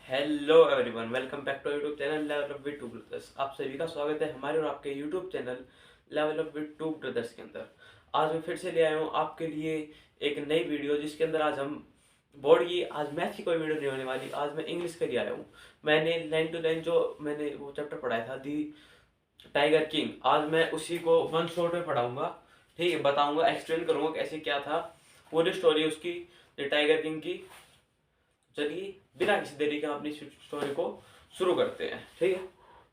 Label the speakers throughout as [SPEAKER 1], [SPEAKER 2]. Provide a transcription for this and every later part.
[SPEAKER 1] Hello everyone, welcome back to YouTube channel level up with two brothers. आप सभी का स्वागत है हमारे और आपके YouTube channel level up with two brothers के अंदर। आज मैं फिर से ले आया हूँ आपके लिए एक नई वीडियो, जिसके अंदर आज हम बोर्ड की आज मैथ की कोई वीडियो नहीं होने वाली। आज मैं इंग्लिश के लिए आया हूँ। मैंने लाइन टू लाइन जो मैंने वो चैप्टर पढ़ाया था, दी टाइगर किंग, आज मैं उसी को वन शॉट में पढ़ाऊंगा। ठीक है, बताऊंगा, एक्सप्लेन करूंगा कैसे क्या था, पूरी स्टोरी उसकी, द टाइगर किंग की। चलिए बिना किसी देरी के हम अपनी स्टोरी को शुरू करते हैं। ठीक है,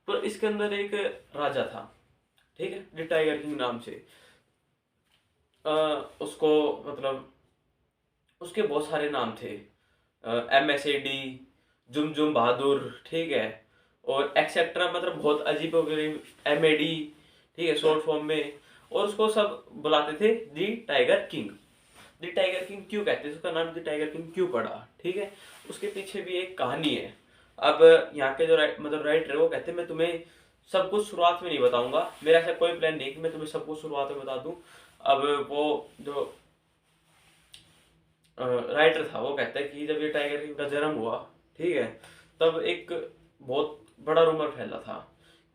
[SPEAKER 1] तो इसके अंदर एक राजा था, ठीक है, द टाइगर किंग नाम से। उसको मतलब उसके बहुत सारे नाम थे, MSAD, जुम जुम बहादुर, ठीक है, और एक्सेट्रा, मतलब बहुत अजीब गरीब, MAD, ठीक है, शॉर्ट फॉर्म में। और उसको सब बुलाते थे दी टाइगर किंग। दी टाइगर किंग क्यों कहते हैं, उसका नाम दी टाइगर किंग क्यों पड़ा, ठीक है, उसके पीछे भी एक कहानी है। अब यहाँ के जो मतलब राइटर है वो कहते हैं मैं तुम्हें सब कुछ शुरुआत में नहीं बताऊंगा, मेरा ऐसा कोई प्लान नहीं कि मैं तुम्हें सब कुछ शुरुआत में बता दूं। अब वो जो राइटर था वो कहता है कि जब ये टाइगर किंग का जन्म हुआ, ठीक है, तब एक बहुत बड़ा रूमर फैला था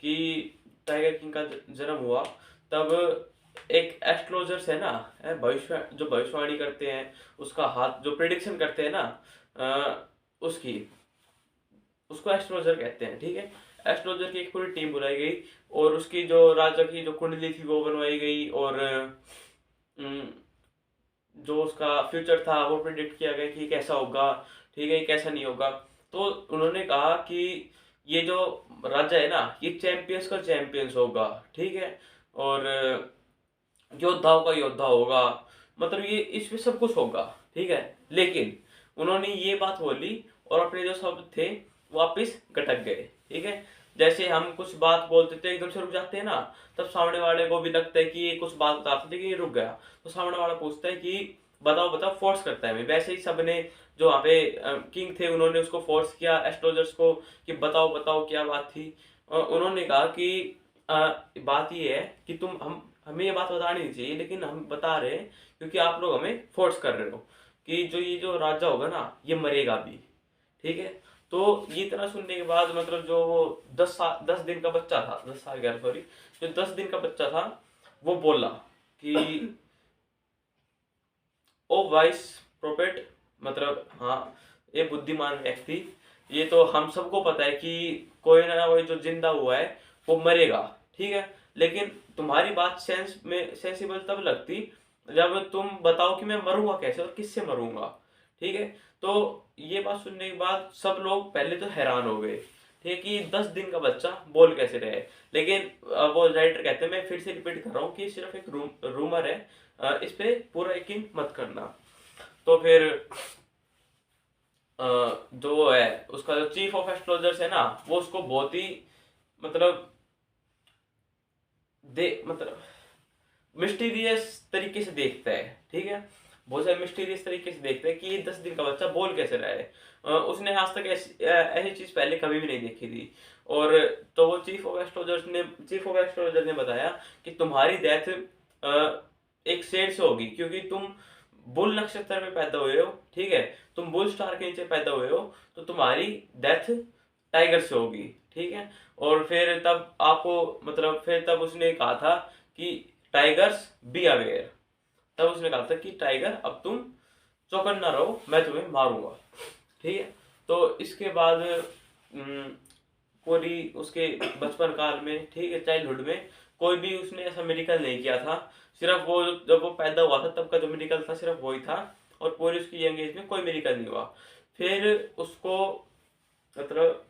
[SPEAKER 1] कि टाइगर किंग का जन्म हुआ। तब एक एस्ट्रोलजर्स है ना, भविष्य जो भविष्यवाणी करते हैं, उसका हाथ जो प्रिडिक्शन करते हैं ना, उसकी, उसको एस्ट्रोलॉजर कहते हैं। ठीक है, एस्ट्रोलॉजर की एक पूरी टीम बुलाई गई और उसकी जो राजा की जो कुंडली थी वो बनवाई गई, और जो उसका फ्यूचर था वो प्रिडिक्ट किया गया कि कैसा होगा, ठीक है, कैसा नहीं होगा। तो उन्होंने कहा कि ये जो राजा है ना, ये चैंपियंस का चैंपियंस होगा, ठीक है, और योद्धाओं का योद्धा होगा, मतलब ये इसमें सब कुछ होगा, ठीक है। लेकिन उन्होंने ये बात बोली और अपने जो शब्द थे वापिस गटक गए, ठीक है। जैसे हम कुछ बात बोलते थे एकदम से रुक जाते हैं ना, तब सामने वाले को भी लगता है कि ये कुछ बात बताते थे कि ये रुक गया, तो सामने वाला पूछता है कि बताओ बताओ, फोर्स करता है मैं। वैसे ही सबने जो वहाँ पे किंग थे उन्होंने उसको फोर्स किया एस्ट्रोलजर्स को कि बताओ बताओ क्या बात थी। उन्होंने कहा कि बात ये है कि तुम हम हमें ये बात बतानी नहीं चाहिए, लेकिन हम बता रहे हैं क्योंकि आप लोग हमें फोर्स कर रहे हो कि जो ये जो राजा होगा ना ये मरेगा भी, ठीक है। तो ये इतना सुनने के बाद मतलब जो वो 10 दिन का बच्चा था, 10 साल का, सॉरी, जो 10 दिन का बच्चा था वो बोला कि ओ वाइस प्रोफेट, मतलब हाँ, ये बुद्धिमान व्यक्ति, ये तो हम सबको पता है कि कोई ना कोई जो जिंदा हुआ है वो मरेगा, ठीक है। लेकिन तुम्हारी बात सेंस में सेंसिबल तब लगती जब तुम बताओ कि मैं मरूंगा कैसे और किससे मरूंगा, ठीक है। तो ये बात सुनने के बाद सब लोग पहले तो हैरान हो गए, ठीक है, कि 10 दिन का बच्चा बोल कैसे रहे। लेकिन वो राइटर कहते हैं, मैं फिर से रिपीट कर रहा हूँ कि सिर्फ एक रूमर है, इस पे पूरा यकीन मत करना। तो फिर जो है उसका जो चीफ ऑफ एस्ट्रोलजर्स है ना, वो उसको बहुत ही मतलब मतलब मिस्टीरियस तरीके से देखता है, ठीक है, बहुत सारे मिस्टीरियस तरीके से देखता है कि ये 10 दिन का बच्चा बोल कैसे रहा है। उसने आज तक ऐसी चीज पहले कभी भी नहीं देखी थी। और तो वो चीफ ऑफ एस्ट्रोलॉजर ने बताया कि तुम्हारी डेथ एक शेर से होगी, क्योंकि तुम बुल नक्षत्र में पैदा हुए हो, ठीक है, तुम बुल स्टार के नीचे पैदा हुए हो, तो तुम्हारी डेथ टाइगर से होगी, ठीक है। और फिर तब आपको मतलब फिर तब उसने कहा था कि टाइगर्स बी अवेयर, तब उसने कहा था कि टाइगर अब तुम चौकन्ना रहो, मैं तुम्हें मारूंगा, ठीक है। तो इसके बाद पूरी उसके बचपन काल में, ठीक है, चाइल्डहुड में कोई भी उसने ऐसा मेडिकल नहीं किया था। सिर्फ वो जब वो पैदा हुआ था तब का जो मेडिकल था सिर्फ वही था, और पूरी उसकी यंग एज में कोई मेडिकल नहीं हुआ। फिर उसको मतलब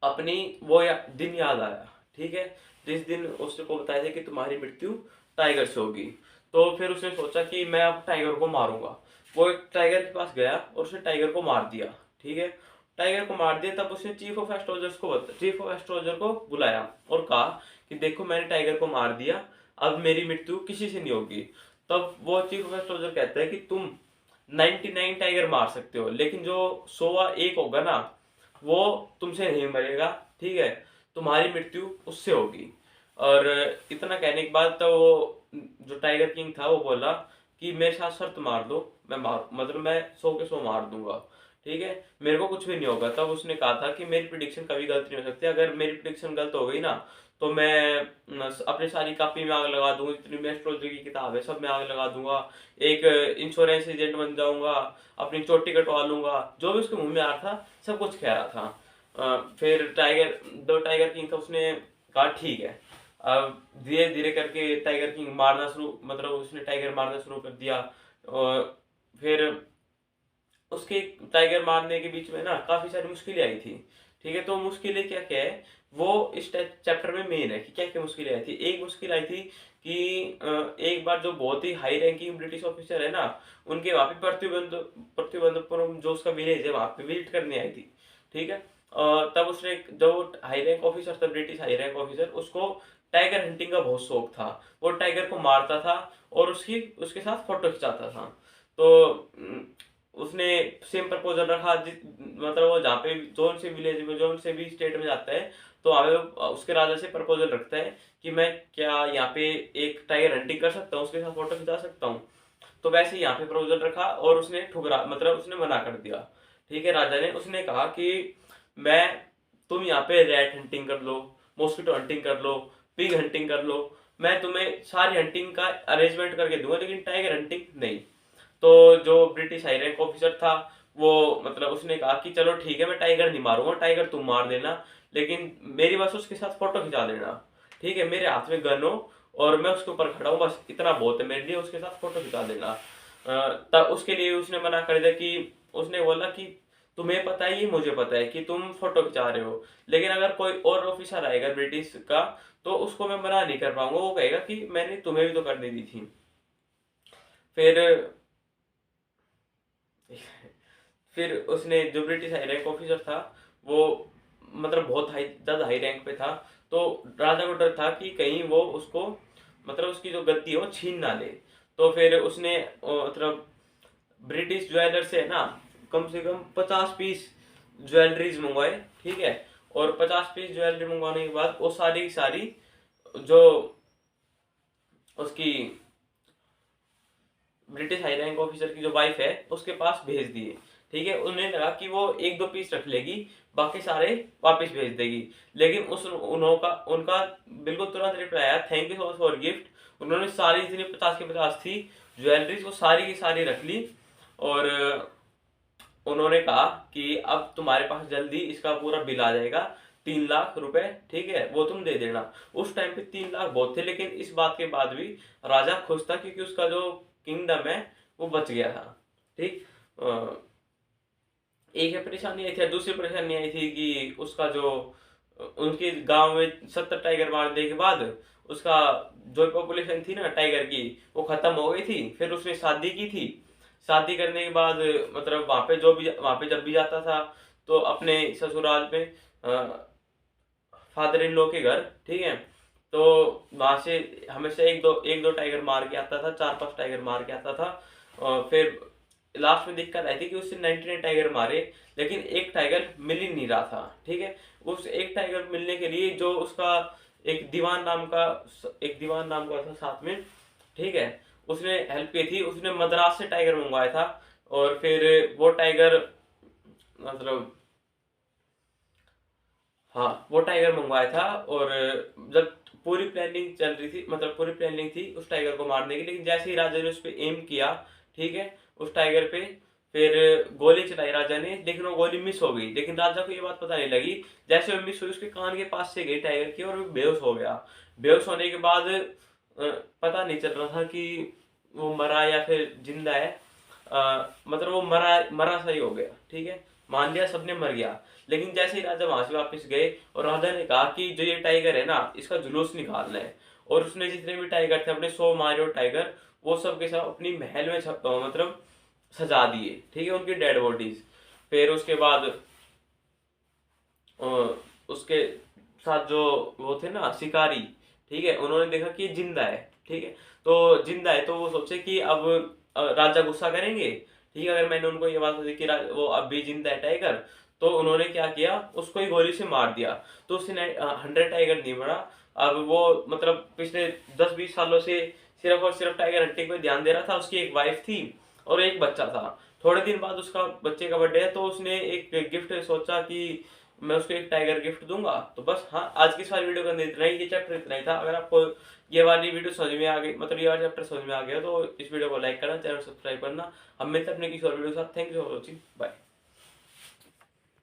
[SPEAKER 1] अपनी वो दिन याद आया, ठीक है, जिस दिन उसको बताया था कि तुम्हारी मृत्यु टाइगर से होगी। तो फिर उसने सोचा कि मैं अब टाइगर को मारूंगा। वो एक टाइगर के पास गया और उसने टाइगर को मार दिया, ठीक है, टाइगर को मार दिया। तब उसने चीफ ऑफ एस्ट्रोलॉजर को बुलाया और कहा कि देखो मैंने टाइगर को मार दिया, अब मेरी मृत्यु किसी से नहीं होगी। तब वो चीफ ऑफ एस्ट्रोलॉजर कहता है कि तुम 99 टाइगर मार सकते हो, लेकिन जो 101 होगा ना वो तुमसे नहीं मरेगा, ठीक है, तुम्हारी मृत्यु उससे होगी। और इतना कहने के बाद तो वो जो टाइगर किंग था वो बोला कि मेरे साथ शर्त मार दो, मैं मार मतलब मैं 100 के 100 मार दूंगा, ठीक है, मेरे को कुछ भी नहीं होगा। तब उसने कहा था कि मेरी प्रिडिक्शन कभी गलत नहीं हो सकती, अगर मेरी प्रिडिक्शन गलत हो गई ना तो मैं अपनी सारी कॉपी में आग लगा दूंगा, जितनी भी एस्ट्रोलॉजी की किताब है सब में आग लगा दूंगा, एक इंश्योरेंस एजेंट बन जाऊंगा, अपनी चोटी कटवा लूंगा, जो भी उसके मुंह में आ रहा था सब कुछ कह रहा था। फिर टाइगर, दो टाइगर किंग था, उसने कहा ठीक है। अब धीरे धीरे करके टाइगर किंग मारना शुरू, मतलब उसने टाइगर मारना शुरू कर दिया। और फिर उसके टाइगर मारने के बीच में ना काफी सारी मुश्किलें आई थी। ठीक है, तो मुश्किलें क्या क्या है वो इस चैप्टर में मेन है कि क्या क्या मुश्किलें आई थी। एक मुश्किल आई थी कि एक बार जो बहुत ही हाई रैंकिंग ब्रिटिश ऑफिसर है ना, उनके वहां पे प्रतिबंधपुरम जो उसका विलेज है वहां पे विजिट करने आई थी। ठीक है, तब उसने जो हाई रैंक ऑफिसर था, ब्रिटिश हाई रैंक ऑफिसर, उसको टाइगर हंटिंग का बहुत शौक था। वो टाइगर को मारता था और उसकी उसके साथ फोटो खिंचाता था। तो उसने सेम प्रपोजल रखा मतलब वो जहाँ पे जोन से विलेज में, जोन से भी स्टेट में जाता है, तो वहाँ पे उसके राजा से प्रपोजल रखता है कि मैं क्या यहाँ पे एक टाइगर हंटिंग कर सकता हूँ, उसके साथ फोटो खिंचा सकता हूँ। तो वैसे ही यहाँ पे प्रपोजल रखा और उसने ठुकरा, मतलब उसने मना कर दिया। ठीक है, राजा ने, उसने कहा कि मैं, तुम यहाँ पे रैट हंटिंग कर लो, मॉस्किटो हंटिंग कर लो, पिग हंटिंग कर लो, मैं तुम्हें सारी हंटिंग का अरेंजमेंट करके दूंगा, लेकिन टाइगर हंटिंग नहीं। तो जो ब्रिटिश हाई रैंक ऑफिसर था वो, मतलब उसने कहा कि चलो ठीक है, मैं टाइगर नहीं मारूंगा, टाइगर तुम मार देना, लेकिन मेरी बस उसके साथ फोटो खिंचा देना। ठीक है, मेरे हाथ में गन हो और मैं उसके ऊपर खड़ा हूँ, बस इतना बहुत है मेरे लिए, उसके साथ फोटो खिंचा देना। तब उसके लिए उसने मना कर दिया कि, उसने बोला कि तुम्हें पता है, ये मुझे पता है कि तुम फोटो खिंचा रहे हो, लेकिन अगर कोई और ऑफिसर आएगा ब्रिटिश का तो उसको मैं मना नहीं कर पाऊंगा, वो कहेगा कि मैंने तुम्हें भी तो करने दी थी। फिर फिर उसने, जो ब्रिटिश हाई रैंक ऑफिसर था वो, मतलब बहुत हाई, ज्यादा हाई रैंक पे था, तो राजा को डर था कि कहीं वो उसको, मतलब उसकी जो गद्दी है वो छीन ना ले। तो फिर उसने मतलब ब्रिटिश ज्वेलर से ना कम से कम 50 पीस ज्वेलरीज मंगवाए। ठीक है, और 50 पीस ज्वेलरी मंगवाने के बाद वो सारी की सारी जो उसकी ब्रिटिश हाई रैंक ऑफिसर की जो वाइफ है उसके पास भेज दिए। ठीक है, उन्हें लगा कि वो एक दो पीस रख लेगी, बाकी सारे वापस भेज देगी, लेकिन उस उनका उनका बिल्कुल तुरंत रिप्लाई आया, thank you so much for gift. उन्होंने सारी जितनी 50 की 50 थी ज्वेलरीज वो सारी की सारी रख ली। और उन्होंने कहा कि अब तुम्हारे पास जल्दी इसका पूरा बिल आ जाएगा, 3 लाख रुपए, ठीक है, वो तुम दे देना। उस टाइम पे 3 लाख बहुत थे, लेकिन इस बात के बाद भी राजा खुश था क्योंकि उसका जो किंगडम है वो बच गया था। ठीक, एक है परेशानी आई थी, दूसरी परेशानी आई थी कि उसका जो, उनके गांव में 70 टाइगर मारने के बाद उसका जो पॉपुलेशन थी ना टाइगर की वो खत्म हो गई थी। फिर उसने शादी की थी, शादी करने के बाद मतलब वहां पे जो भी, वहां पे जब भी जाता था तो अपने ससुराल में फादर इन लॉ के घर, ठीक है, तो वहां से हमेशा एक दो टाइगर मार के आता था, 4 5 टाइगर मार के आता था। और फिर लास्ट में दिक्कत आई थी कि उसने 99 टाइगर मारे, लेकिन एक टाइगर मिल ही नहीं रहा था। ठीक है, उस एक टाइगर मिलने के लिए जो उसका एक दीवान नाम का, एक दीवान नाम का था साथ में, ठीक है, उसने हेल्प की थी, उसने मद्रास से टाइगर मंगवाया था। और फिर वो टाइगर, मतलब हाँ, वो टाइगर मंगवाया था। और जब पूरी प्लानिंग चल रही थी, मतलब पूरी प्लानिंग थी उस टाइगर को मारने की, लेकिन जैसे ही राजा ने उस पर एम किया, ठीक है, उस टाइगर पे, फिर गोली चलाई राजा ने, लेकिन वो गोली मिस हो गई। लेकिन राजा को ये बात पता नहीं लगी, जैसे वो मिस हुई उसके कान के पास से गई टाइगर की और वो बेहोश हो गया। बेहोश होने के बाद पता नहीं चल रहा था कि वो मरा या फिर जिंदा है। मतलब वो मरा मरा सही हो गया। ठीक है, मान लिया सबने मर गया। लेकिन जैसे ही राजा वहां से वापस गए और राजा ने कहा कि जो ये टाइगर है ना इसका जुलूस निकालना है, और उसने जितने भी टाइगर थे अपने 100 मारे और टाइगर, वो सब के सब अपनी महल में मतलब सजा दिए। ठीक है, उनकी डेड बॉडीज। फिर उसके बाद अ, उसके साथ जो वो थे ना शिकारी, ठीक है, उन्होंने देखा कि ये जिंदा है। ठीक है, तो जिंदा है तो वो सोचे कि अब राजा गुस्सा करेंगे। ठीक है, अगर मैंने उनको ये बात बताई कि वो अब भी जिंदा है टाइगर, तो उन्होंने क्या किया, उसको ही गोली से मार दिया। तो उसने 100 टाइगर नहीं मरा। अब वो मतलब पिछले 10 20 सालों से सिर्फ और सिर्फ टाइगर हंटिंग पे ध्यान दे रहा था, उसकी एक वाइफ थी और एक बच्चा था। थोड़े दिन बाद उसका बच्चे का बर्थडे है, तो उसने एक गिफ्ट सोचा कि मैं उसको एक टाइगर गिफ्ट दूंगा। तो बस हाँ, आज की इस वाली वीडियो का इतना ही, ये चैप्टर इतना ही था। अगर आपको ये वाली वीडियो समझ में आ गई, मतलब ये वाला चैप्टर समझ में आ गया, तो इस वीडियो को लाइक करना, चैनल सब्सक्राइब करना। हम मिलते हैं अपने किसी और वीडियो के साथ। Thank you for watching, bye.